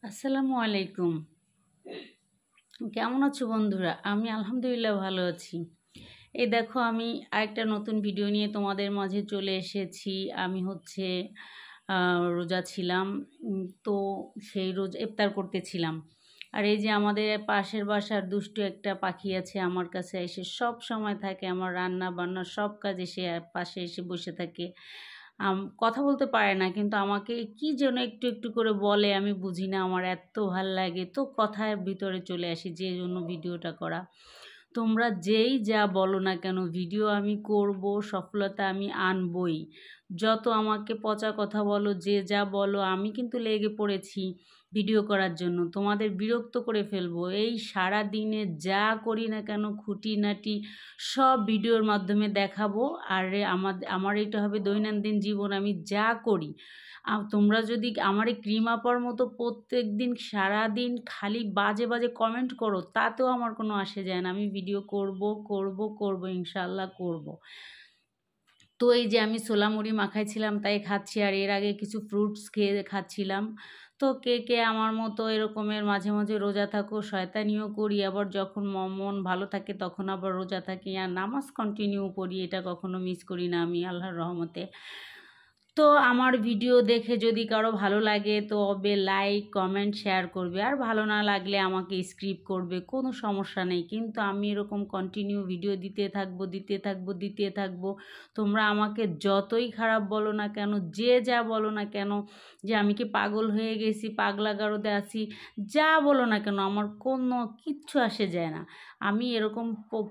আসসালামু আলাইকুম। কেমন আছো বন্ধুরা? আমি আলহামদুলিল্লাহ ভালো আছি। এই দেখো আমি আরেকটা নতুন ভিডিও নিয়ে তোমাদের মাঝে চলে এসেছি। আমি হচ্ছে রোজা ছিলাম। তো সেই ইফতার করতেছিলাম। আর এই যে আমাদের পাশের বাসার দুষ্টু একটা পাখি আছে, আমার কাছে এসে সব সময় থাকে, আমার রান্না বান্না সব কাজে সে পাশে এসে বসে থাকে। কথা বলতে পারে না, কিন্তু আমাকে কি যেন একটু একটু করে বলে, আমি বুঝি না। আমার এত ভাল লাগে, তো কথার ভিতরে চলে আসি, যে জন্য ভিডিওটা করা। তোমরা যেই যা বলো না কেন, ভিডিও আমি করব, সফলতা আমি আনবই। যত আমাকে পচা কথা বলো, যে যা বলো, আমি কিন্তু লেগে পড়েছি ভিডিও করার জন্য, তোমাদের বিরক্ত করে ফেলবো। এই সারা দিনে যা করি না কেন, খুঁটিনাটি সব ভিডিওর মাধ্যমে দেখাবো। আর আমার এটা হবে দৈনন্দিন জীবন, আমি যা করি। তোমরা যদি আমার এই ক্রিম আপার মতো প্রত্যেক দিন সারাদিন খালি বাজে বাজে কমেন্ট করো, তাতেও আমার কোনো আসে যায় না। আমি ভিডিও করব করব করব, ইনশাল্লাহ করব। তো এই যে আমি ছোলা মুড়ি মাখাইছিলাম তাই খাচ্ছি, আর এর আগে কিছু ফ্রুটস খেয়ে খাচ্ছিলাম। তো কে কে আমার মতো এরকমের মাঝে মাঝে রোজা থাকো? শয়তানিও করি, আবার যখন মন ভালো থাকে তখন আবার রোজা থাকি, আর নামাজ কন্টিনিউ করি, এটা কখনো মিস করি না আমি, আল্লাহর রহমতে। তো আমার ভিডিও দেখে যদি কারো ভালো লাগে তো হবে লাইক কমেন্ট শেয়ার করবে, আর ভালো না লাগলে আমাকে স্কিপ করবে, কোনো সমস্যা নেই। কিন্তু আমি এরকম কন্টিনিউ ভিডিও দিতে থাকবো। তোমরা আমাকে যতই খারাপ বলো না কেন, যে যা বলো না কেন, যে আমি কি পাগল হয়ে গেছি, পাগলা গারদে আছি, যা বলো না কেন, আমার কোনো কিচ্ছু আসে যায় না। আমি এরকম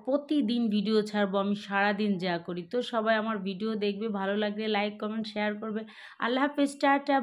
প্রতিদিন ভিডিও ছাড়বো, আমি সারাদিন যা করি। তো সবাই আমার ভিডিও দেখবে, ভালো লাগলে লাইক কমেন্ট শেয়ার করবে। আল্লাহ হাফেজ, টাটা।